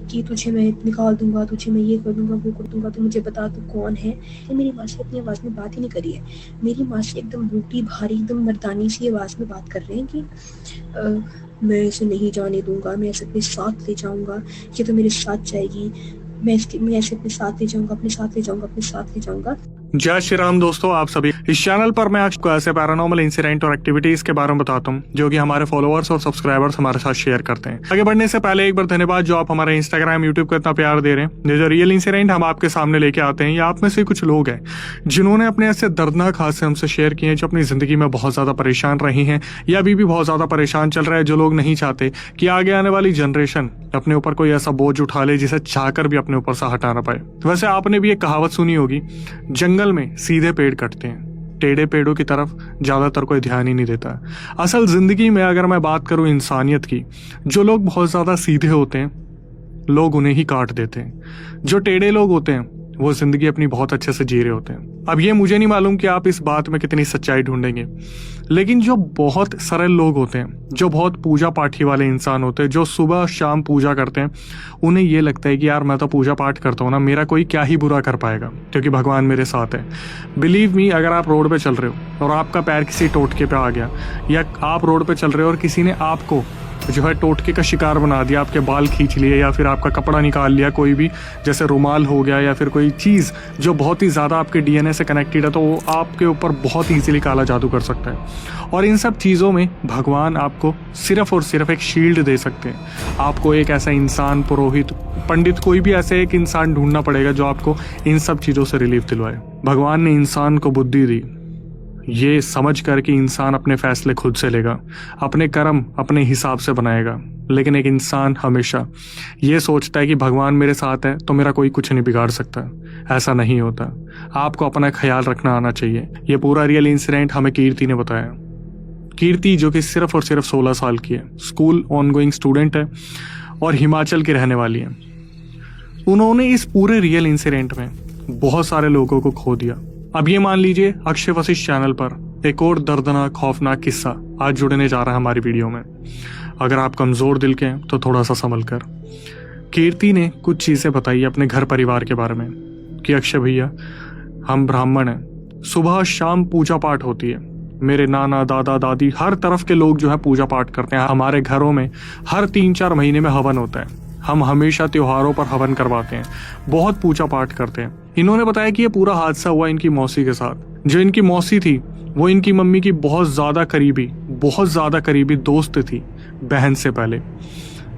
कि तुझे मैं निकाल दूंगा, तुझे मैं ये कर दूंगा, वो कर दूंगा, तो मुझे बता तू कौन है। तो मेरी माँ से अपनी आवाज़ में बात ही नहीं करी है। मेरी माँ से एकदम मोटी भारी एकदम मर्दानी सी आवाज़ में बात कर रहे हैं कि मैं इसे नहीं जाने दूंगा, मैं इसे अपने साथ ले जाऊंगा, ये तो मेरे साथ जाएगी, मैं ऐसे अपने साथ ले जाऊंगा, अपने साथ ले जाऊंगा, अपने साथ ले जाऊंगा। जय श्री राम दोस्तों, आप सभी। इस चैनल पर मैं आपको ऐसे पैरानॉर्मल इंसिडेंट और एक्टिविटीज के बारे में बताता हूँ जो कि हमारे फॉलोअर्स और सब्सक्राइबर्स हमारे साथ शेयर करते हैं। आगे बढ़ने से पहले एक बार धन्यवाद जो आप हमारे इंस्टाग्राम यूट्यूब को इतना प्यार दे रहे हैं। जो रियल इंसिडेंट हम आपके सामने लेके आते हैं, या आप में से कुछ लोग हैं जिन्होंने अपने ऐसे दर्दनाक हादसे हमसे शेयर किए हैं, जो अपनी जिंदगी में बहुत ज्यादा परेशान रही हैं या अभी भी बहुत ज्यादा परेशान चल रहा है, जो लोग नहीं चाहते कि आगे आने वाली जनरेशन अपने ऊपर कोई ऐसा बोझ उठा ले जिसे चाहकर भी अपने ऊपर से हटा ना पाए। वैसे आपने भी एक कहावत सुनी होगी, जंगल में सीधे पेड़ कटते हैं, टेढ़े पेड़ों की तरफ ज्यादातर कोई ध्यान ही नहीं देता। असल जिंदगी में अगर मैं बात करूं इंसानियत की, जो लोग बहुत ज्यादा सीधे होते हैं लोग उन्हें ही काट देते हैं। जो टेढ़े लोग होते हैं वो जिंदगी अपनी बहुत अच्छे से जी रहे होते हैं। अब ये मुझे नहीं मालूम कि आप इस बात में कितनी सच्चाई ढूंढेंगे, लेकिन जो बहुत सरल लोग होते हैं, जो बहुत पूजा पाठी वाले इंसान होते हैं, जो सुबह शाम पूजा करते हैं, उन्हें ये लगता है कि यार मैं तो पूजा पाठ करता हूँ ना, मेरा कोई क्या ही बुरा कर पाएगा क्योंकि भगवान मेरे साथ है। बिलीव मी, अगर आप रोड पे चल रहे हो और आपका पैर किसी टोटके पे आ गया, या आप रोड पे चल रहे हो और किसी ने आपको जो है टोटके का शिकार बना दिया, आपके बाल खींच लिए या फिर आपका कपड़ा निकाल लिया, कोई भी जैसे रुमाल हो गया या फिर कोई चीज़ जो बहुत ही ज़्यादा आपके डीएनए से कनेक्टेड है, तो वो आपके ऊपर बहुत ईजिली काला जादू कर सकता है। और इन सब चीज़ों में भगवान आपको सिर्फ और सिर्फ एक शील्ड दे सकते हैं। आपको एक ऐसा इंसान, पुरोहित, पंडित, कोई भी ऐसे एक इंसान ढूंढना पड़ेगा जो आपको इन सब चीज़ों से रिलीफ दिलवाए। भगवान ने इंसान को बुद्धि दी, ये समझ कर कि इंसान अपने फैसले खुद से लेगा, अपने कर्म अपने हिसाब से बनाएगा। लेकिन एक इंसान हमेशा ये सोचता है कि भगवान मेरे साथ है तो मेरा कोई कुछ नहीं बिगाड़ सकता। ऐसा नहीं होता। आपको अपना ख्याल रखना आना चाहिए। ये पूरा रियल इंसिडेंट हमें कीर्ति ने बताया। कीर्ति जो कि सिर्फ और सिर्फ 16 साल की है, स्कूल ऑनगोइंग स्टूडेंट है और हिमाचल की रहने वाली है। उन्होंने इस पूरे रियल इंसिडेंट में बहुत सारे लोगों को खो दिया। अब ये मान लीजिए अक्षय वशिष्ठ चैनल पर एक और दर्दनाक खौफनाक किस्सा आज जुड़ने जा रहा है हमारी वीडियो में। अगर आप कमजोर दिल के हैं तो थोड़ा सा संभल कर। कीर्ति ने कुछ चीजें बताई अपने घर परिवार के बारे में कि अक्षय भैया, हम ब्राह्मण हैं, सुबह शाम पूजा पाठ होती है, मेरे नाना दादा दादी हर तरफ के लोग जो है पूजा पाठ करते हैं। हमारे घरों में हर 3-4 महीने में हवन होता है। हम हमेशा त्योहारों पर हवन करवाते हैं, बहुत पूजा पाठ करते हैं। इन्होंने बताया कि ये पूरा हादसा हुआ इनकी मौसी के साथ। जो इनकी मौसी थी वो इनकी मम्मी की बहुत ज़्यादा करीबी दोस्त थी बहन से पहले।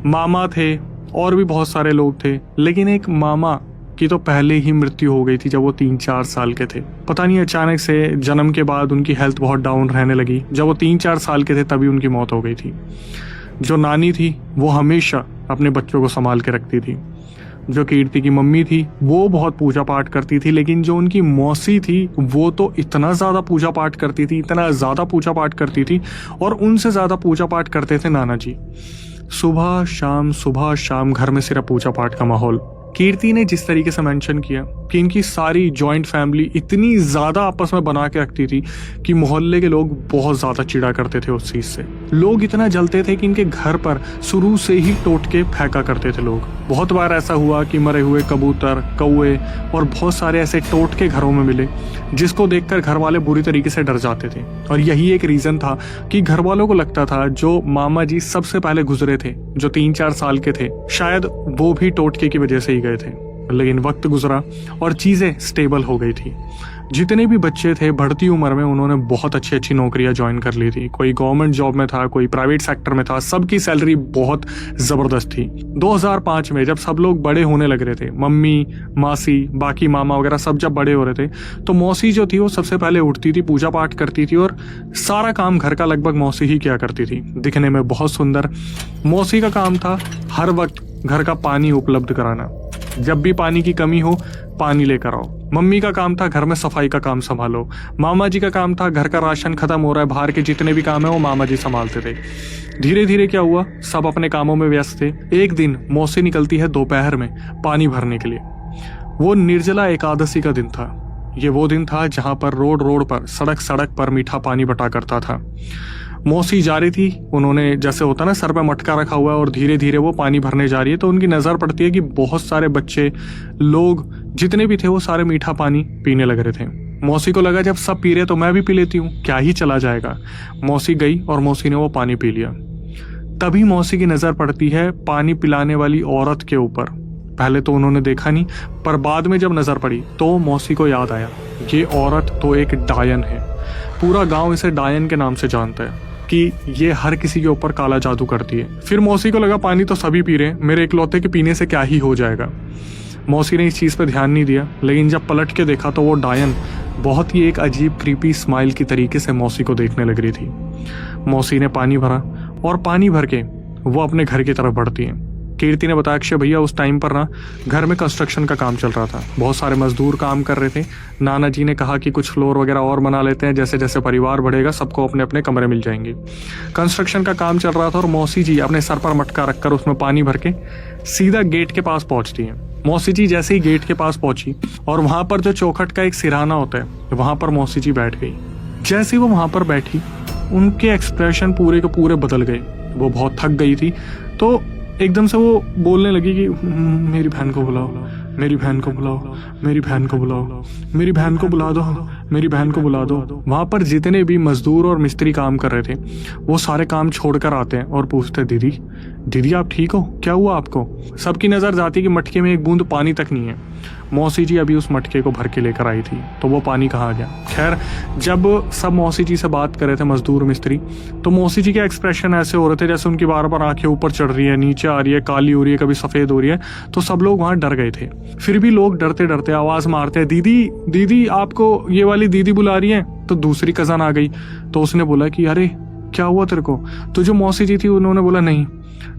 मामा थे और भी बहुत सारे लोग थे, लेकिन एक मामा की तो पहले ही मृत्यु हो गई थी जब वो 3-4 साल के थे। पता नहीं अचानक से जन्म के बाद उनकी हेल्थ बहुत डाउन रहने लगी। जब वो 3-4 साल के थे तभी उनकी मौत हो गई थी। जो नानी थी वो हमेशा अपने बच्चों को संभाल के रखती थी। जो कीर्ति की मम्मी थी वो बहुत पूजा पाठ करती थी, लेकिन जो उनकी मौसी थी वो तो इतना ज़्यादा पूजा पाठ करती थी और उनसे ज़्यादा पूजा पाठ करते थे नाना जी। सुबह शाम घर में सिर्फ पूजा पाठ का माहौल। कीर्ति ने जिस तरीके से मेंशन किया कि इनकी सारी जॉइंट फैमिली इतनी ज़्यादा आपस में बना के रखती थी कि मोहल्ले के लोग बहुत ज़्यादा चिढ़ा करते थे उस चीज़ से। लोग इतना जलते थे कि इनके घर पर शुरू से ही टोटके फेंका करते थे लोग। बहुत बार ऐसा हुआ कि मरे हुए कबूतर, कौवे और बहुत सारे ऐसे टोटके घरों में मिले जिसको देखकर घर वाले बुरी तरीके से डर जाते थे। और यही एक रीज़न था कि घर वालों को लगता था जो मामा जी सबसे पहले गुजरे थे, जो 3-4 साल के थे, शायद वो भी टोटके की वजह से ही गए थे। लेकिन वक्त गुजरा और चीज़ें स्टेबल हो गई थी। जितने भी बच्चे थे बढ़ती उम्र में उन्होंने बहुत अच्छी नौकरियां ज्वाइन कर ली थी। कोई गवर्नमेंट जॉब में था, कोई प्राइवेट सेक्टर में था, सबकी सैलरी बहुत ज़बरदस्त थी। 2005 में जब सब लोग बड़े होने लग रहे थे, मम्मी, मासी, बाकी मामा वगैरह सब जब बड़े हो रहे थे, तो मौसी जो थी वो सबसे पहले उठती थी, पूजा पाठ करती थी और सारा काम घर का लगभग मौसी ही किया करती थी। दिखने में बहुत सुंदर। मौसी का काम था हर वक्त घर का पानी उपलब्ध कराना। जब भी पानी की कमी हो पानी लेकर आओ। मम्मी का काम था घर में सफाई का काम संभालो। मामा जी का काम था घर का राशन खत्म हो रहा है, बाहर के जितने भी काम है वो मामा जी संभालते थे। धीरे धीरे क्या हुआ, सब अपने कामों में व्यस्त थे। एक दिन मौसी निकलती है दोपहर में पानी भरने के लिए। वो निर्जला एकादशी का दिन था। ये वो दिन था जहां पर रोड रोड पर, सड़क सड़क पर मीठा पानी बटा करता था। मौसी जा रही थी, उन्होंने जैसे होता ना सर पे मटका रखा हुआ है और धीरे धीरे वो पानी भरने जा रही है, तो उनकी नज़र पड़ती है कि बहुत सारे बच्चे, लोग जितने भी थे वो सारे मीठा पानी पीने लग रहे थे। मौसी को लगा जब सब पी रहे तो मैं भी पी लेती हूँ, क्या ही चला जाएगा। मौसी गई और मौसी ने वो पानी पी लिया। तभी मौसी की नज़र पड़ती है पानी पिलाने वाली औरत के ऊपर। पहले तो उन्होंने देखा नहीं, पर बाद में जब नज़र पड़ी तो मौसी को याद आया, ये औरत तो एक डायन है। पूरा गांव इसे डायन के नाम से जानता है कि ये हर किसी के ऊपर काला जादू करती है। फिर मौसी को लगा पानी तो सभी पी रहे हैं, मेरे इकलौते के पीने से क्या ही हो जाएगा। मौसी ने इस चीज़ पर ध्यान नहीं दिया, लेकिन जब पलट के देखा तो वो डायन बहुत ही एक अजीब क्रीपी स्माइल की तरीके से मौसी को देखने लग रही थी। मौसी ने पानी भरा और पानी भर के वो अपने घर की तरफ बढ़ती है। कीर्ति ने बताया, अक्षय भैया उस टाइम पर ना घर में कंस्ट्रक्शन का काम चल रहा था, बहुत सारे मजदूर काम कर रहे थे। नाना जी ने कहा कि कुछ फ्लोर वगैरह और बना लेते हैं, जैसे जैसे परिवार बढ़ेगा सबको अपने अपने कमरे मिल जाएंगे। कंस्ट्रक्शन का काम चल रहा था और मौसी जी अपने सर पर मटका रखकर उसमें पानी भर के सीधा गेट के पास पहुंचती हैं। मौसी जी जैसे ही गेट के पास पहुंची और वहां पर जो चौखट का एक सिरहाना होता है वहां पर मौसी जी बैठ गई। जैसे ही वो वहां पर बैठी उनके एक्सप्रेशन पूरे के पूरे बदल गए। वो बहुत थक गई थी, तो एकदम से वो बोलने लगी कि मेरी बहन को बुलाओ, मेरी बहन को बुलाओ, मेरी बहन को बुलाओ, मेरी बहन को बुला दो, मेरी बहन को बुला दो। वहाँ पर जितने भी मजदूर और मिस्त्री काम कर रहे थे वो सारे काम छोड़कर आते हैं और पूछते हैं, दीदी दीदी आप ठीक हो, क्या हुआ आपको। सबकी नज़र जाती कि मटके में एक बूंद पानी तक नहीं है। मौसी जी अभी उस मटके को भर के लेकर आई थी, तो वो पानी कहाँ गया। खैर जब सब मौसी जी से बात कर रहे थे मजदूर मिस्त्री, तो मौसी जी के एक्सप्रेशन ऐसे हो रहे थे जैसे उनकी बार बार आंखें ऊपर चढ़ रही है, नीचे आ रही है, काली हो रही है, कभी सफ़ेद हो रही है। तो सब लोग वहाँ डर गए थे। फिर भी लोग डरते डरते आवाज़ मारते हैं, दीदी दीदी आपको ये वाली दीदी बुला रही है। तो दूसरी कज़न आ गई, तो उसने बोला कि अरे क्या हुआ तेरे को। तो जो मौसी जी थी उन्होंने बोला, नहीं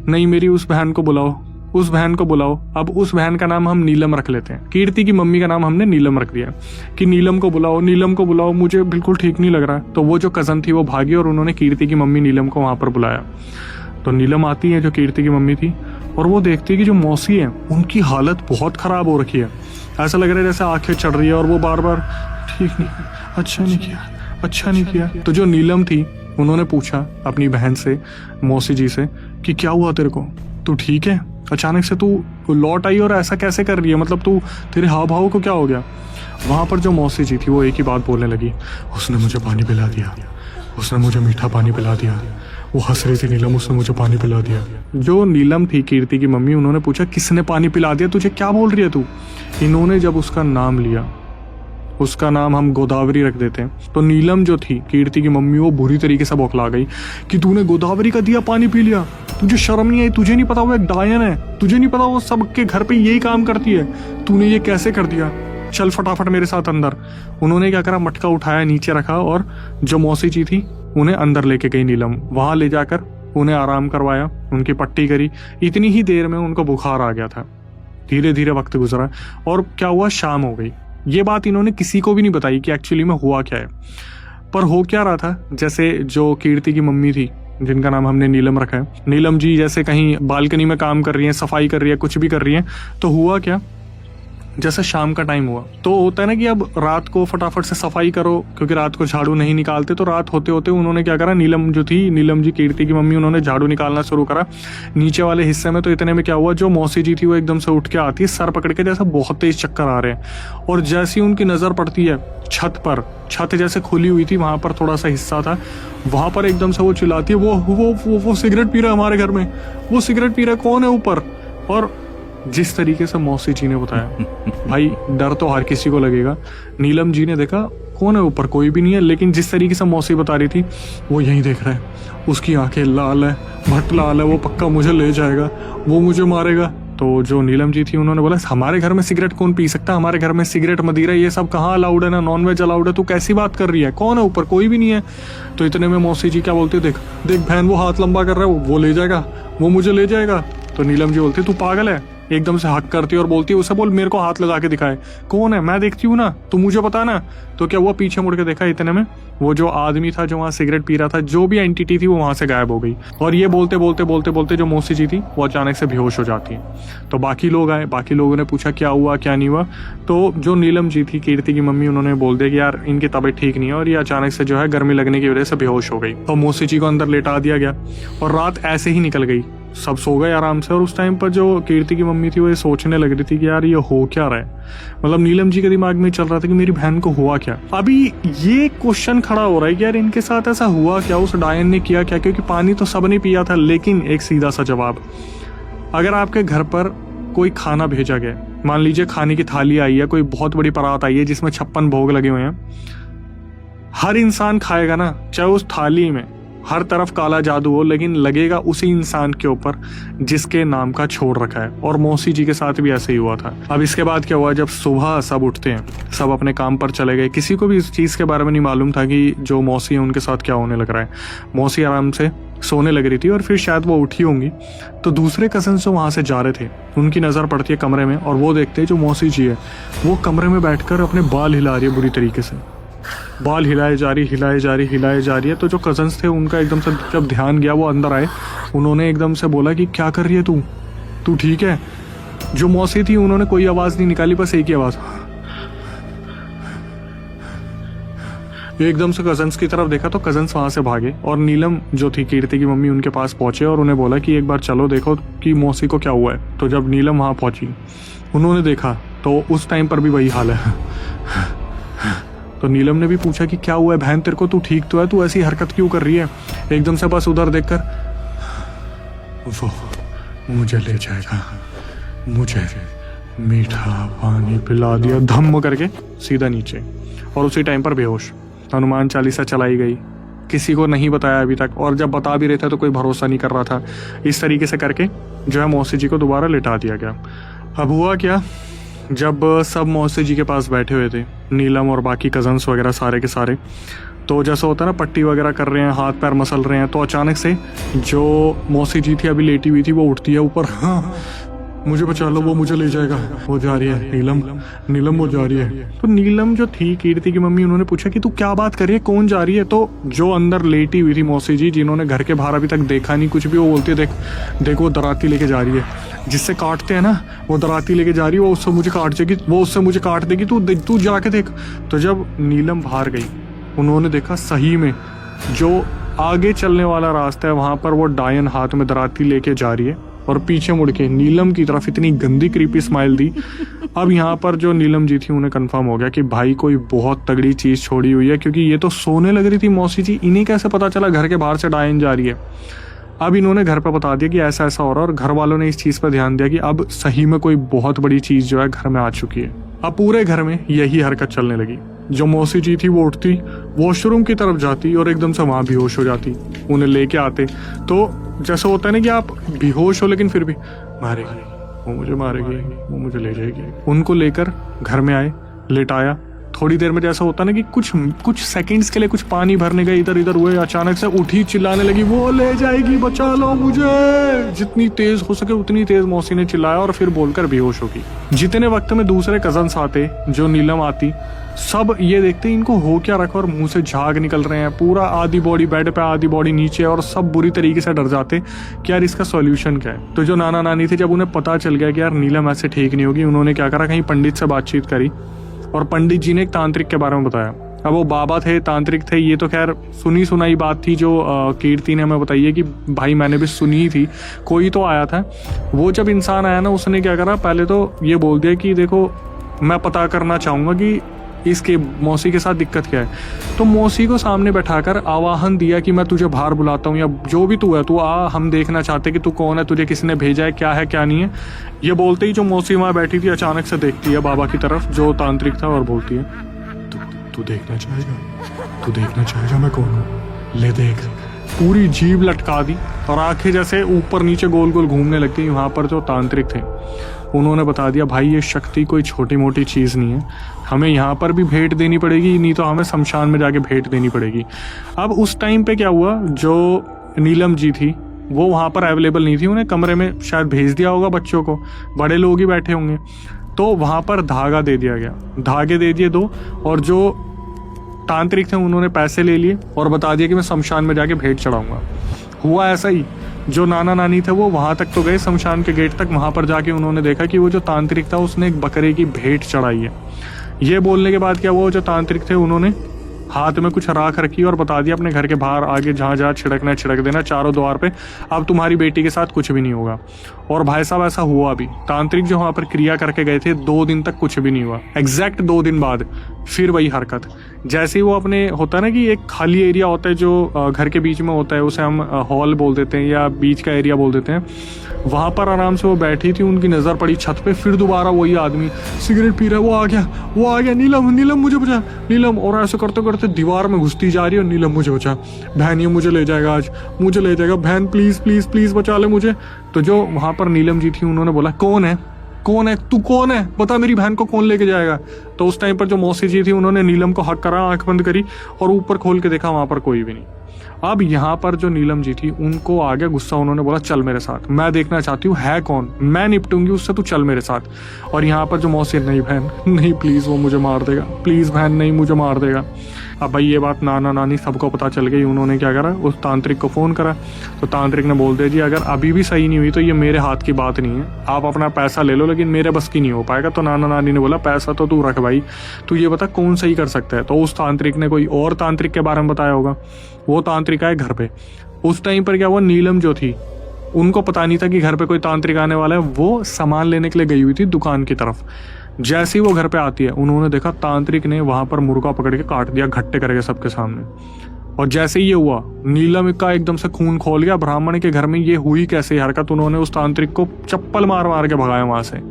नहीं मेरी उस बहन को बुलाओ, उस बहन को बुलाओ। अब उस बहन का नाम हम नीलम रख लेते हैं। कीर्ति की मम्मी का नाम हमने नीलम रख दिया कि नीलम को बुलाओ, नीलम को बुलाओ, मुझे बिल्कुल ठीक नहीं लग रहा। तो वो जो कज़न थी वो भागी और उन्होंने कीर्ति की मम्मी नीलम को वहाँ पर बुलाया। तो नीलम आती है जो कीर्ति की मम्मी थी, और वो देखती है कि जो मौसी है उनकी हालत बहुत ख़राब हो रखी है। ऐसा लग रहा है जैसे आंखें चढ़ रही है और वो बार बार ठीक नहीं, अच्छा नहीं किया, अच्छा नहीं किया। तो जो नीलम थी उन्होंने पूछा अपनी बहन से, मौसी जी से, कि क्या हुआ तेरे को, तू ठीक है, अचानक से तू लौट आई और ऐसा कैसे कर रही है, मतलब तू, तेरे हाव भाव को क्या हो गया। वहाँ पर जो मौसी जी थी वो एक ही बात बोलने लगी, उसने मुझे पानी पिला दिया, उसने मुझे मीठा पानी पिला दिया। वो हंस रही थी नीलम, उसने मुझे पानी पिला दिया। जो नीलम थी कीर्ति की मम्मी, उन्होंने पूछा किसने पानी पिला दिया, तुझे क्या बोल रही है तू। इन्होंने जब उसका नाम लिया, उसका नाम हम गोदावरी रख देते हैं, तो नीलम जो थी कीर्ति की मम्मी वो बुरी तरीके से बौखला गई कि तूने गोदावरी का दिया पानी पी लिया, तुझे शर्म नहीं आई, तुझे नहीं पता वो एक डायन है, तुझे नहीं पता वो सबके घर पे यही काम करती है, तूने ये कैसे कर दिया, चल फटाफट मेरे साथ अंदर। उन्होंने क्या करा, मटका उठाया, नीचे रखा और जो मौसी जी थी उन्हें अंदर लेके गई नीलम। वहां ले जाकर उन्हें आराम करवाया, उनकी पट्टी करी। इतनी ही देर में उनको बुखार आ गया था। धीरे धीरे वक्त गुजरा और क्या हुआ, शाम हो गई। ये बात इन्होंने किसी को भी नहीं बताई कि एक्चुअली में हुआ क्या है। पर हो क्या रहा था, जैसे जो कीर्ति की मम्मी थी जिनका नाम हमने नीलम रखा है, नीलम जी जैसे कहीं बालकनी में काम कर रही है, सफाई कर रही है, कुछ भी कर रही है, तो हुआ क्या, जैसे शाम का टाइम हुआ तो होता है ना कि अब रात को फटाफट से सफाई करो, क्योंकि रात को झाड़ू नहीं निकालते। तो रात होते होते उन्होंने क्या करा, नीलम जो थी, नीलम जी कीर्ति की मम्मी, उन्होंने झाड़ू निकालना शुरू करा नीचे वाले हिस्से में। तो इतने में क्या हुआ, जो मौसी जी थी वो एकदम से उठ के आती है सर पकड़ के, जैसे बहुत तेज चक्कर आ रहे हैं। और जैसी उनकी नज़र पड़ती है छत पर, छत जैसे खुली हुई थी, वहाँ पर थोड़ा सा हिस्सा था, वहाँ पर एकदम से वो चिल्लाती है, वो सिगरेट पी रहा है हमारे घर में, वो सिगरेट पी रहा है, कौन है ऊपर। और जिस तरीके से मौसी जी ने बताया, भाई डर तो हर किसी को लगेगा। नीलम जी ने देखा कौन है ऊपर, कोई भी नहीं है, लेकिन जिस तरीके से मौसी बता रही थी वो यहीं देख रहा है, उसकी आंखें लाल है, भट लाल है, वो पक्का मुझे ले जाएगा, वो मुझे मारेगा। तो जो नीलम जी थी उन्होंने बोला, हमारे घर में सिगरेट कौन पी सकता, हमारे घर में सिगरेट मदिरा ये सब कहाँ अलाउड है, ना नॉनवेज अलाउड है, तू कैसी बात कर रही है, कौन है ऊपर, कोई भी नहीं है। तो इतने में मौसी जी क्या बोलती है, देख देख बहन वो हाथ लंबा कर रहा है, वो ले जाएगा, वो मुझे ले जाएगा। तो नीलम जी बोलती, तू पागल है, एकदम से हक करती है और बोलती है, उसे बोल मेरे को हाथ लगा के दिखाए, कौन है, मैं देखती हूँ ना, तो मुझे पता ना। तो क्या हुआ, पीछे मुड़ के देखा, इतने में वो जो आदमी था जो वहाँ सिगरेट पी रहा था, जो भी एंटिटी थी वो वहाँ से गायब हो गई। और ये बोलते बोलते बोलते बोलते जो मौसी जी थी वो अचानक से बेहोश हो जाती है। तो बाकी लोग आए, बाकी लोगों ने पूछा क्या हुआ क्या नहीं हुआ। तो जो नीलम जी थी, कीर्ति की मम्मी, उन्होंने बोल दिया कि यार इनकी तबीयत ठीक नहीं है और ये अचानक से जो है गर्मी लगने की वजह से बेहोश हो गई। तो मौसी जी को अंदर लेटा दिया गया और रात ऐसे ही निकल गई। सब सो गए आराम से। और उस टाइम पर जो कीर्ति की मम्मी थी वो ये सोचने लग रही थी कि यार ये हो क्या रहा है। मतलब नीलम जी के दिमाग में चल रहा था कि मेरी बहन को हुआ क्या। अभी ये क्वेश्चन खड़ा हो रहा है कि यार इनके साथ ऐसा हुआ क्या, उस डायन ने किया क्या, क्योंकि पानी तो सबने पिया था। लेकिन एक सीधा सा जवाब, अगर आपके घर पर कोई खाना भेजा गया, मान लीजिए खाने की थाली आई है, कोई बहुत बड़ी परात आई है जिसमें 56 भोग लगे हुए हैं, हर इंसान खाएगा ना, चाहे उस थाली में हर तरफ काला जादू हो, लेकिन लगेगा उसी इंसान के ऊपर जिसके नाम का छोड़ रखा है। और मौसी जी के साथ भी ऐसे ही हुआ था। अब इसके बाद क्या हुआ, जब सुबह सब उठते हैं, सब अपने काम पर चले गए, किसी को भी इस चीज़ के बारे में नहीं मालूम था कि जो मौसी है उनके साथ क्या होने लग रहा है। मौसी आराम से सोने लग रही थी और फिर शायद वो उठी होंगी। तो दूसरे कजन जो वहाँ से जा रहे थे उनकी नज़र पड़ती है कमरे में, और वो देखते हैं जो मौसी जी है वो कमरे में बैठकर अपने बाल हिला रही है बुरी तरीके से। बाल हिलाए जा रही है। तो जो कजन्स थे उनका एकदम से जब ध्यान गया, वो अंदर आए, उन्होंने एकदम से बोला कि क्या कर रही है तू ठीक है। जो मौसी थी उन्होंने कोई आवाज़ नहीं निकाली, बस एक ही आवाज़। एकदम से कजन्स की तरफ देखा तो कजन्स वहाँ से भागे और नीलम जो थी कीर्ति की मम्मी उनके पास पहुँचे और उन्हें बोला कि एक बार चलो देखो कि मौसी को क्या हुआ है। तो जब नीलम वहाँ पहुँची, उन्होंने देखा तो उस टाइम पर भी वही हाल है। तो नीलम ने भी पूछा कि क्या हुआ है बहन तेरे को, तू ठीक तो है, तू ऐसी हरकत क्यों कर रही है। एकदम से बस उधर देखकर, वो मुझे ले जाएगा, मुझे मीठा पानी पिला दिया, धम्म करके सीधा नीचे, और उसी टाइम पर बेहोश। हनुमान चालीसा चलाई गई, किसी को नहीं बताया अभी तक, और जब बता भी रहे थे तो कोई भरोसा नहीं कर रहा था। इस तरीके से करके जो है मौसी जी को दोबारा लिटा दिया गया। अब हुआ क्या, जब सब मौसी जी के पास बैठे हुए थे, नीलम और बाकी कजन्स वगैरह सारे के सारे, तो जैसा होता है ना पट्टी वगैरह कर रहे हैं, हाथ पैर मसल रहे हैं, तो अचानक से जो मौसी जी थी अभी लेटी हुई थी वो उठती है ऊपर, हाँ मुझे बचा लो, वो मुझे ले जाएगा, वो जा रही है नीलम वो जा रही है। तो नीलम जो थी कीर्ति की मम्मी, उन्होंने पूछा कि तू क्या बात कर रही है, कौन जा रही है। तो जो अंदर लेटी हुई थी मौसी जी, जिन्होंने घर के बाहर अभी तक देखा नहीं कुछ भी, वो बोलती है देख वो दराती लेके जा रही है, जिससे काटते हैं ना, वो दराती लेके जा रही है, वो उससे मुझे काट जाएगी, वो उससे मुझे काट देगी, तू जाके देख। तो जब नीलम बाहर गई, उन्होंने देखा सही में जो आगे चलने वाला रास्ता है वहाँ पर वो डायन हाथ में दराती लेके जा रही है, और पीछे मुड़ के नीलम की तरफ इतनी गंदी क्रीपी स्माइल दी। अब यहाँ पर जो नीलम जी थी उन्हें कंफर्म हो गया कि भाई कोई बहुत तगड़ी चीज़ छोड़ी हुई है, क्योंकि ये तो सोने लग रही थी मौसी जी, इन्हें कैसे पता चला घर के बाहर से डायन जा रही है। अब इन्होंने घर पर बता दिया कि ऐसा ऐसा हो रहा है, और घर वालों ने इस चीज़ पर ध्यान दिया कि अब सही में कोई बहुत बड़ी चीज़ जो है घर में आ चुकी है। अब पूरे घर में यही हरकत चलने लगी। जो मौसी जी थी वो उठती, वॉशरूम की तरफ जाती और एकदम से वहाँ बेहोश हो जाती। उन्हें लेके आते तो जैसा होता है ना कि आप बेहोश हो लेकिन फिर भी मारेगी, वो मुझे मारेगी, वो मुझे ले जाएगी। उनको लेकर घर में आए, लेटाया। थोड़ी देर में जैसा होता ना कि कुछ सेकंड्स के लिए कुछ पानी भरने गए, इधर इधर हुए, अचानक से उठी, चिल्लाने लगी, वो ले जाएगी, बचा लो मुझे। जितनी तेज हो सके उतनी तेज मौसी ने चिल्लाया और फिर बोलकर बेहोश होगी। जितने वक्त में दूसरे कजन्स आते, जो नीलम आती, सब ये देखते इनको हो क्या रखा, और मुंह से झाग निकल रहे हैं, पूरा आधी बॉडी बेड पे, आधी बॉडी नीचे, और सब बुरी तरीके से डर जाते कि यार इसका सॉल्यूशन क्या है। तो जो नाना नानी थे, जब उन्हें पता चल गया कि यार नीलम ऐसे ठीक नहीं होगी, उन्होंने क्या करा, कहीं पंडित से बातचीत करी, और पंडित जी ने एक तांत्रिक के बारे में बताया। अब वो बाबा थे, तांत्रिक थे, ये तो खैर सुनी सुनाई बात थी जो कीर्ति ने हमें बताई है कि भाई मैंने भी सुनी थी, कोई तो आया था। वो जब इंसान आया ना, उसने क्या करा, पहले तो ये बोल दिया कि देखो मैं पता करना चाहूँगा कि इसके मौसी के साथ दिक्कत क्या है। तो मौसी को सामने बैठाकर आवाहन दिया कि मैं तुझे बाहर बुलाता हूँ, या जो भी तू है तू आ, हम देखना चाहते कि तू कौन है, तुझे किसने भेजा है, क्या है क्या नहीं है। ये बोलते ही जो मौसी वहाँ बैठी थी अचानक से देखती है बाबा की तरफ, जो तांत्रिक था, और बोलती है तू देखना चाहेगा मैं कौन हूँ, ले देख। पूरी जीभ लटका दी और आंखें जैसे ऊपर नीचे गोल गोल घूमने लग गई। वहाँ पर जो तांत्रिक थे उन्होंने बता दिया, भाई ये शक्ति कोई छोटी मोटी चीज़ नहीं है, हमें यहाँ पर भी भेंट देनी पड़ेगी, नहीं तो हमें शमशान में जाके भेंट देनी पड़ेगी। अब उस टाइम पे क्या हुआ, जो नीलम जी थी वो वहाँ पर अवेलेबल नहीं थी, उन्हें कमरे में शायद भेज दिया होगा बच्चों को, बड़े लोग ही बैठे होंगे। तो वहाँ पर धागा दे दिया गया, धागे दे दिए 2, और जो तांत्रिक थे उन्होंने पैसे ले लिए और बता दिया कि मैं शमशान में जाके भेंट चढ़ाऊंगा। हुआ ऐसा ही, जो नाना नानी थे वो वहाँ तक तो गए, शमशान के गेट तक। वहाँ पर जाके उन्होंने देखा कि वो जो तांत्रिक था उसने एक बकरे की भेंट चढ़ाई है। ये बोलने के बाद क्या हुआ, वो जो तांत्रिक थे उन्होंने हाथ में कुछ राख रखी और बता दिया अपने घर के बाहर आगे जहाँ जहाँ छिड़कना है छिड़क देना, चारों द्वार पे, अब तुम्हारी बेटी के साथ कुछ भी नहीं होगा। और भाई साहब ऐसा हुआ भी। तांत्रिक जो वहाँ पर क्रिया करके गए थे 2 दिन तक कुछ भी नहीं हुआ। एग्जैक्ट 2 दिन बाद फिर वही हरकत। जैसे ही वो अपने, होता है ना कि एक खाली एरिया होता है जो घर के बीच में होता है, उसे हम हॉल बोल देते हैं या बीच का एरिया बोल देते हैं, वहाँ पर आराम से वो बैठी थी, उनकी नज़र पड़ी छत पे, फिर दोबारा वही आदमी सिगरेट पी रहा है, वो आ गया, नीलम नीलम मुझे बचा, नीलम, और ऐसे करते करते दीवार में घुसती जा रही है, नीलम मुझे बचा, बहन ये मुझे ले जाएगा, आज मुझे ले जाएगा, बहन प्लीज़ प्लीज़ प्लीज़ बचा ले मुझे। तो जो वहाँ पर नीलम जी थी उन्होंने बोला, कौन है तू, कौन है, बता मेरी बहन को कौन लेके जाएगा। तो उस टाइम पर जो मौसी जी थी उन्होंने नीलम को हक करा, आंख बंद करी और ऊपर खोल के देखा, वहाँ पर कोई भी नहीं। अब यहाँ पर जो नीलम जी थी उनको आ गया गुस्सा, उन्होंने बोला चल मेरे साथ, मैं देखना चाहती हूँ है कौन, मैं निपटूंगी उससे, तू चल मेरे साथ। और यहाँ पर जो मौसी, नहीं बहन नहीं, प्लीज़ वो मुझे मार देगा, प्लीज़ बहन नहीं मुझे मार देगा। अब भाई ये बात नाना नानी सबको पता चल गई। उन्होंने क्या करा, उस तांत्रिक को फ़ोन करा। तो तांत्रिक ने बोल दिया जी अगर अभी भी सही नहीं हुई तो ये मेरे हाथ की बात नहीं है, आप अपना पैसा ले लो, लेकिन मेरे बस की नहीं हो पाएगा। तो नाना नानी ने बोला पैसा तो तू रख भाई, तू ये बता कौन सही कर सकता है। तो उस तांत्रिक ने कोई और तांत्रिक के बारे में बताया होगा। वो तांत्रिक आए घर पे। उस टाइम पर क्या हुआ, नीलम जो थी उनको पता नहीं था कि घर पे कोई तांत्रिक आने वाला है। वो सामान लेने के लिए गई हुई थी दुकान की तरफ। जैसे ही वो घर पे आती है उन्होंने देखा तांत्रिक ने वहां पर मुर्गा पकड़ के काट दिया घट्टे करके सबके सामने। और जैसे ही ये हुआ, नीलम का एकदम से खून खोल गया। ब्राह्मण के घर में ये हुई कैसे हरकत, उन्होंने उस तांत्रिक को चप्पल मार मार के भगाया वहां से,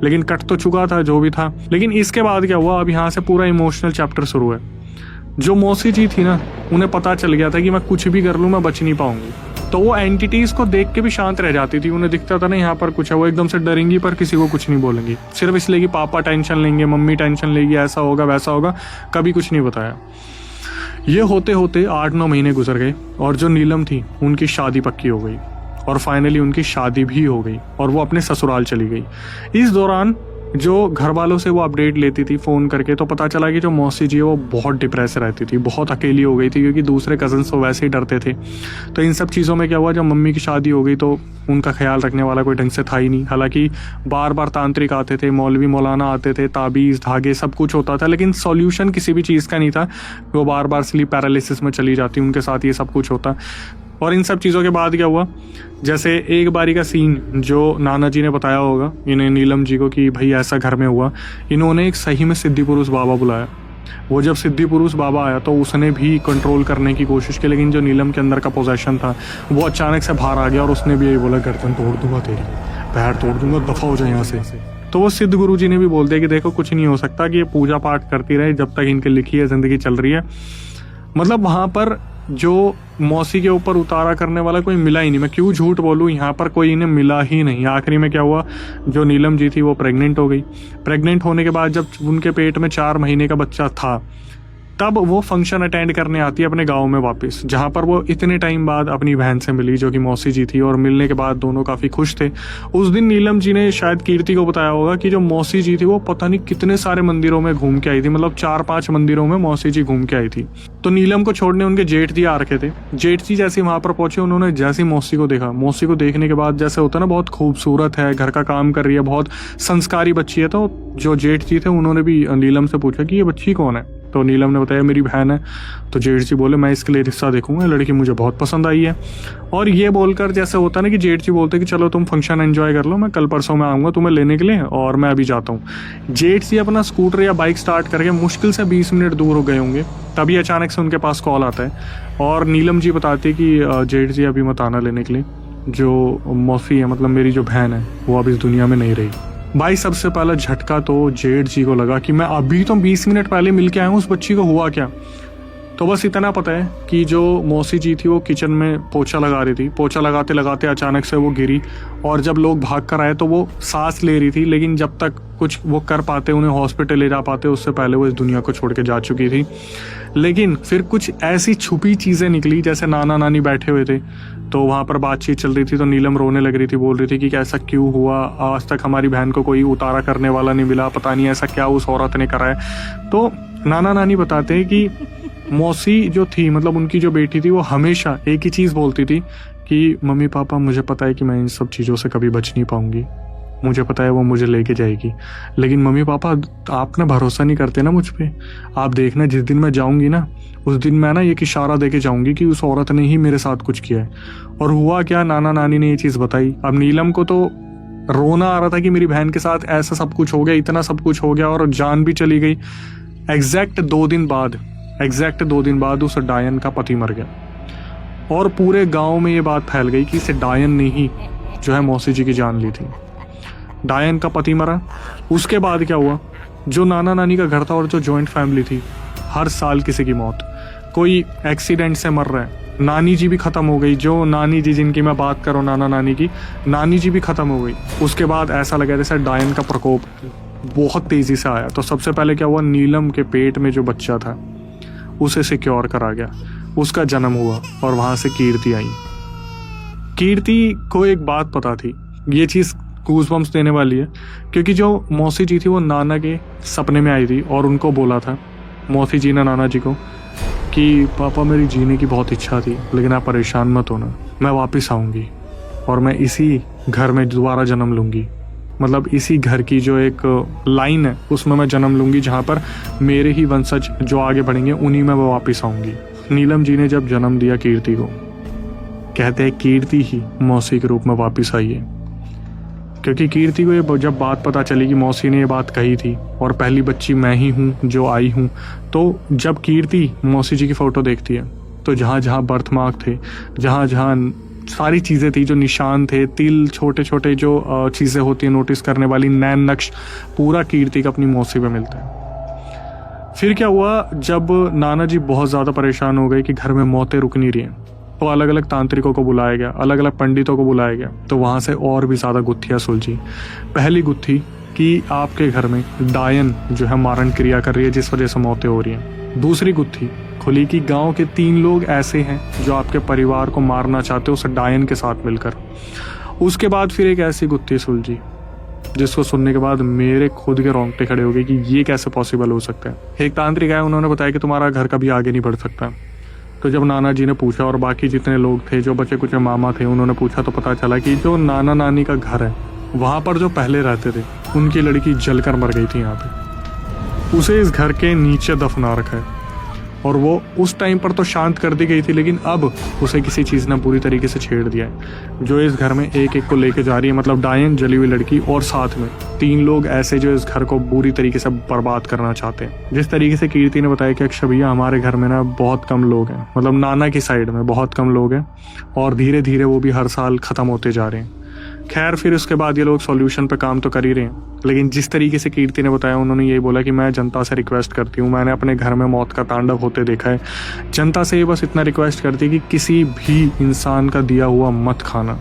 लेकिन कट तो चुका था जो भी था। लेकिन इसके बाद क्या हुआ, अब यहाँ से पूरा इमोशनल चैप्टर शुरू है। जो मौसी जी थी ना, उन्हें पता चल गया था कि मैं कुछ भी कर लूँ मैं बच नहीं पाऊंगी। तो वो एंटिटीज को देख के भी शांत रह जाती थी। उन्हें दिखता था ना यहाँ पर कुछ है, वो एकदम से डरेंगी पर किसी को कुछ नहीं बोलेंगी, सिर्फ इसलिए कि पापा टेंशन लेंगे, मम्मी टेंशन लेगी, ऐसा होगा वैसा होगा, कभी कुछ नहीं बताया। ये होते होते 8-9 महीने गुजर गए और जो नीलम थी उनकी शादी पक्की हो गई और फाइनली उनकी शादी भी हो गई और वो अपने ससुराल चली गई। इस दौरान जो घर वालों से वो अपडेट लेती थी फ़ोन करके, तो पता चला कि जो मौसी जी है वो बहुत डिप्रेस रहती थी, बहुत अकेली हो गई थी, क्योंकि दूसरे कज़न्स तो वैसे ही डरते थे। तो इन सब चीज़ों में क्या हुआ, जब मम्मी की शादी हो गई तो उनका ख्याल रखने वाला कोई ढंग से था ही नहीं। हालांकि बार बार तांत्रिक आते थे, मौलवी मौलाना आते थे, ताबीज़ धागे सब कुछ होता था, लेकिन सॉल्यूशन किसी भी चीज़ का नहीं था। वो बार बार स्लीप पैरालिसिस में चली जाती, उनके साथ ये सब कुछ होता। और इन सब चीज़ों के बाद क्या हुआ, जैसे एक बारी का सीन जो नाना जी ने बताया होगा इन्हें, नीलम जी को, कि भाई ऐसा घर में हुआ। इन्होंने एक सही में सिद्धि पुरुष बाबा बुलाया। वो जब सिद्धि पुरुष बाबा आया तो उसने भी कंट्रोल करने की कोशिश की, लेकिन जो नीलम के अंदर का पोजेशन था वो अचानक से बाहर आ गया और उसने भी यही बोला, गर्दन तोड़ दूंगा तेरी, पैर तोड़ दूंगा, दफा हो जाए यहाँ से। तो वो सिद्ध गुरु जी ने भी बोल दिया कि देखो कुछ नहीं हो सकता, कि ये पूजा पाठ करती रहे जब तक इनकी लिखी है ज़िंदगी चल रही है। मतलब वहाँ पर जो मौसी के ऊपर उतारा करने वाला कोई मिला ही नहीं। मैं क्यों झूठ बोलूँ, यहाँ पर कोई इन्हें मिला ही नहीं। आखिरी में क्या हुआ, जो नीलम जी थी वो प्रेग्नेंट हो गई। प्रेग्नेंट होने के बाद जब उनके पेट में 4 महीने का बच्चा था, तब वो फंक्शन अटेंड करने आती है अपने गांव में वापस, जहां पर वो इतने टाइम बाद अपनी बहन से मिली जो कि मौसी जी थी। और मिलने के बाद दोनों काफ़ी खुश थे। उस दिन नीलम जी ने शायद कीर्ति को बताया होगा कि जो मौसी जी थी वो पता नहीं कितने सारे मंदिरों में घूम के आई थी, मतलब 4-5 मंदिरों में मौसी जी घूम के आई थी। तो नीलम को छोड़ने उनके जेठ जी आ रखे थे। जेठ जी जैसे वहाँ पर पहुंचे, उन्होंने जैसे मौसी को देखा, मौसी को देखने के बाद जैसे होता है ना, बहुत खूबसूरत है, घर का काम कर रही है, बहुत संस्कारी बच्ची है। तो जो जेठ जी थे उन्होंने भी नीलम से पूछा कि ये बच्ची कौन है। तो नीलम ने बताया मेरी बहन है। तो जेठ जी बोले मैं इसके लिए रिश्ता देखूंगा, लड़की मुझे बहुत पसंद आई है। और ये बोलकर जैसे होता है ना कि जेठ जी बोलते कि चलो तुम फंक्शन एंजॉय कर लो, मैं कल परसों में आऊँगा तुम्हें लेने के लिए और मैं अभी जाता हूँ। जेठ जी अपना स्कूटर या बाइक स्टार्ट करके मुश्किल से 20 मिनट दूर हो गए होंगे, तभी अचानक से उनके पास कॉल आता है और नीलम जी बताती है कि जेठ जी अभी मत आना लेने के लिए, जो मौसी है मतलब मेरी जो बहन है वो अब इस दुनिया में नहीं रही। भाई सबसे पहला झटका तो जेठ जी को लगा कि मैं अभी तो 20 मिनट पहले मिल के आया हूँ, उस बच्ची को हुआ क्या। तो बस इतना पता है कि जो मौसी जी थी वो किचन में पोछा लगा रही थी, पोछा लगाते लगाते अचानक से वो गिरी, और जब लोग भाग कर आए तो वो सांस ले रही थी, लेकिन जब तक कुछ वो कर पाते, उन्हें हॉस्पिटल ले जा पाते, उससे पहले वो इस दुनिया को छोड़ के जा चुकी थी। लेकिन फिर कुछ ऐसी छुपी चीज़ें निकली, जैसे नाना नानी बैठे हुए थे तो वहाँ पर बातचीत चल रही थी, तो नीलम रोने लग रही थी, बोल रही थी कि ऐसा क्यों हुआ, आज तक हमारी बहन को कोई उतारा करने वाला नहीं मिला, पता नहीं ऐसा क्या उस औरत ने करा है। तो नाना नानी बताते हैं कि मौसी जो थी, मतलब उनकी जो बेटी थी, वो हमेशा एक ही चीज़ बोलती थी कि मम्मी पापा मुझे पता है कि मैं इन सब चीज़ों से कभी बच नहीं पाऊंगी, मुझे पता है वो मुझे लेके जाएगी, लेकिन मम्मी पापा आप ना भरोसा नहीं करते ना मुझ पे, आप देखना जिस दिन मैं जाऊंगी ना, उस दिन मैं ना एक इशारा दे के जाऊंगी कि उस औरत ने ही मेरे साथ कुछ किया है। और हुआ क्या, नाना नानी ने ये चीज़ बताई। अब नीलम को तो रोना आ रहा था कि मेरी बहन के साथ ऐसा सब कुछ हो गया, इतना सब कुछ हो गया, और जान भी चली गई। एग्जैक्ट 2 दिन बाद उस डायन का पति मर गया, और पूरे गांव में ये बात फैल गई कि इसे डायन ने ही जो है मौसी जी की जान ली थी। डायन का पति मरा। उसके बाद क्या हुआ, जो नाना नानी का घर था और जो जॉइंट फैमिली थी, हर साल किसी की मौत, कोई एक्सीडेंट से मर रहा है। नानी जी भी ख़त्म हो गई, जो नानी जी जिनकी मैं बात कर रहा हूँ, नाना नानी की नानी जी भी ख़त्म हो गई। उसके बाद ऐसा लगा जैसे डायन का प्रकोप बहुत तेज़ी से आया। तो सबसे पहले क्या हुआ, नीलम के पेट में जो बच्चा था उसे सिक्योर करा गया, उसका जन्म हुआ, और वहाँ से कीर्ति आई। कीर्ति को एक बात पता थी, ये चीज़ गूज़बम्प्स देने वाली है, क्योंकि जो मौसी जी थी वो नाना के सपने में आई थी और उनको बोला था मौसी जी ने नाना जी को कि पापा मेरी जीने की बहुत इच्छा थी, लेकिन आप परेशान मत होना, मैं वापस आऊँगी और मैं इसी घर में दोबारा जन्म लूँगी, मतलब इसी घर की जो एक लाइन है उसमें मैं जन्म लूँगी, जहाँ पर मेरे ही वंशज जो आगे बढ़ेंगे उन्हीं में मैं वापस आऊँगी। नीलम जी ने जब जन्म दिया कीर्ति को, कहते हैं कीर्ति ही मौसी के रूप में वापस आई है, क्योंकि कीर्ति को ये जब बात पता चली कि मौसी ने ये बात कही थी और पहली बच्ची मैं ही हूँ जो आई हूँ, तो जब कीर्ति मौसी जी की फ़ोटो देखती है तो जहाँ जहाँ बर्थ मार्क थे, जहाँ जहाँ सारी चीज़ें थी, जो निशान थे, तिल, छोटे छोटे जो चीज़ें होती हैं नोटिस करने वाली, नैन नक्श, पूरा कीर्ति का अपनी मौसी पे मिलता है। फिर क्या हुआ, जब नाना जी बहुत ज़्यादा परेशान हो गए कि घर में मौतें रुक नहीं रही हैं, तो अलग अलग तांत्रिकों को बुलाया गया, अलग अलग पंडितों को बुलाया गया, तो वहाँ से और भी ज़्यादा गुत्थियाँ सुलझी। पहली गुत्थी कि आपके घर में डायन जो है मारण क्रिया कर रही है, जिस वजह से मौतें हो रही हैं। दूसरी गुत्थी खुली कि गांव के 3 लोग ऐसे हैं जो आपके परिवार को मारना चाहते हो, उस डायन के साथ मिलकर। उसके बाद फिर एक ऐसी गुत्थी सुलझी जिसको सुनने के बाद मेरे खुद के रोंगटे खड़े हो गए कि ये कैसे पॉसिबल हो सकता है। एक तांत्रिक आया, उन्होंने बताया कि तुम्हारा घर कभी आगे नहीं बढ़ सकता। तो जब नाना जी ने पूछा और बाकी जितने लोग थे, जो बच्चे कुछ मामा थे, उन्होंने पूछा, तो पता चला कि जो नाना नानी का घर है वहाँ पर जो पहले रहते थे उनकी लड़की जलकर मर गई थी यहाँ पे, उसे इस घर के नीचे दफना रखा है। और वो उस टाइम पर तो शांत कर दी गई थी, लेकिन अब उसे किसी चीज़ ने पूरी तरीके से छेड़ दिया है, जो इस घर में एक एक को लेके जा रही है, मतलब डायन, जली हुई लड़की, और साथ में 3 लोग ऐसे जो इस घर को बुरी तरीके से बर्बाद करना चाहते हैं। जिस तरीके से कीर्ति ने बताया कि अक्षय भैया हमारे घर में ना बहुत कम लोग हैं, मतलब नाना की साइड में बहुत कम लोग हैं, और धीरे धीरे वो भी हर साल ख़त्म होते जा रहे हैं। खैर फिर उसके बाद ये लोग सॉल्यूशन पे काम तो कर ही रहे हैं, लेकिन जिस तरीके से कीर्ति ने बताया, उन्होंने यही बोला कि मैं जनता से रिक्वेस्ट करती हूँ, मैंने अपने घर में मौत का तांडव होते देखा है, जनता से ये बस इतना रिक्वेस्ट करती है कि किसी भी इंसान का दिया हुआ मत खाना,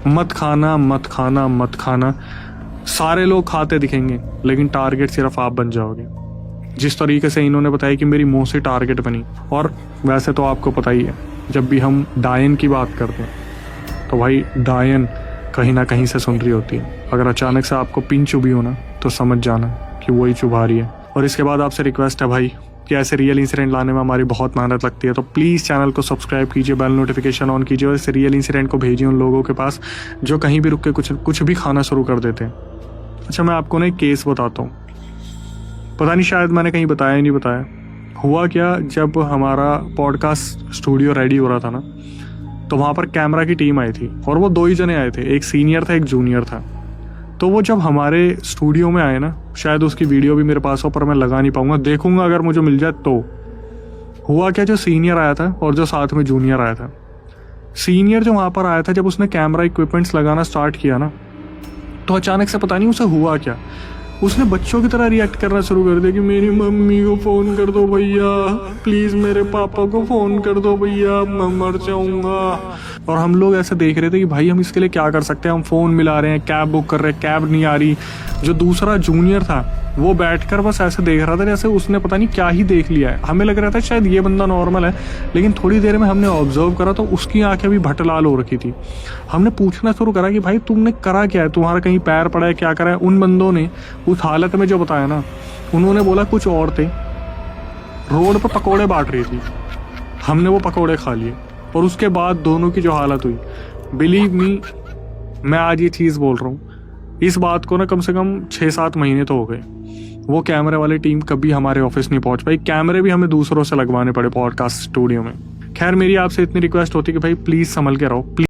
मत खाना, मत खाना, मत खाना। सारे लोग खाते दिखेंगे लेकिन टारगेट सिर्फ आप बन जाओगे। जिस तरीके से इन्होंने बताया कि मेरी मुँह से टारगेट बनी, और वैसे तो आपको पता ही है जब भी हम डायन की बात करते हैं तो भाई डायन कहीं ना कहीं से सुन रही होती है। अगर अचानक से आपको पिन चुभी हो ना, तो समझ जाना कि वही चुभा रही है। और इसके बाद आपसे रिक्वेस्ट है भाई कि ऐसे रियल इंसिडेंट लाने में हमारी बहुत मेहनत लगती है, तो प्लीज़ चैनल को सब्सक्राइब कीजिए, बेल नोटिफिकेशन ऑन कीजिए, और इस रियल इंसिडेंट को भेजिए उन लोगों के पास जो कहीं भी रुक के कुछ भी खाना शुरू कर देते हैं। अच्छा, मैं आपको ना एक केस बताता हूँ, पता नहीं शायद मैंने कहीं बताया ही नहीं बताया। हुआ क्या, जब हमारा पॉडकास्ट स्टूडियो रेडी हो रहा था ना, तो वहाँ पर कैमरा की टीम आई थी, और वो 2 ही जने आए थे, एक सीनियर था एक जूनियर था। तो वो जब हमारे स्टूडियो में आए ना, शायद उसकी वीडियो भी मेरे पास हो, पर मैं लगा नहीं पाऊंगा, देखूंगा अगर मुझे मिल जाए तो। हुआ क्या, जो सीनियर आया था और जो साथ में जूनियर आया था, सीनियर जो वहाँ पर आया था, जब उसने कैमरा इक्विपमेंट्स लगाना स्टार्ट किया ना, तो अचानक से पता नहीं उसे हुआ क्या, उसने बच्चों की तरह रिएक्ट करना शुरू कर दिया कि मेरी मम्मी को फ़ोन कर दो भैया, प्लीज़ मेरे पापा को फ़ोन कर दो भैया, मैं मर जाऊँगा। और हम लोग ऐसे देख रहे थे कि भाई हम इसके लिए क्या कर सकते हैं, हम फ़ोन मिला रहे हैं, कैब बुक कर रहे हैं, कैब नहीं आ रही। जो दूसरा जूनियर था वो बैठकर बस ऐसे देख रहा था जैसे उसने पता नहीं क्या ही देख लिया है। हमें लग रहा था शायद ये बंदा नॉर्मल है, लेकिन थोड़ी देर में हमने ऑब्जर्व करा तो उसकी आंखें भी भटलाल हो रखी थी। हमने पूछना शुरू करा कि भाई तुमने करा क्या है, तुम्हारा कहीं पैर पड़ा है, क्या करा है। उन बंदों ने उस हालत में जो बताया ना, उन्होंने बोला कुछ औरतें रोड पर पकौड़े बांट रही थी, हमने वो पकौड़े खा लिए। और उसके बाद दोनों की जो हालत हुई, बिलीव मी, मैं आज ये चीज़ बोल रहा हूँ, इस बात को ना कम से कम 6-7 महीने तो हो गए। वो कैमरे वाली टीम कभी हमारे ऑफिस नहीं पहुंच पाई, कैमरे भी हमें दूसरों से लगवाने पड़े पॉडकास्ट स्टूडियो में। खैर मेरी आपसे इतनी रिक्वेस्ट होती कि भाई प्लीज़ संभल के रहो, प्लीज।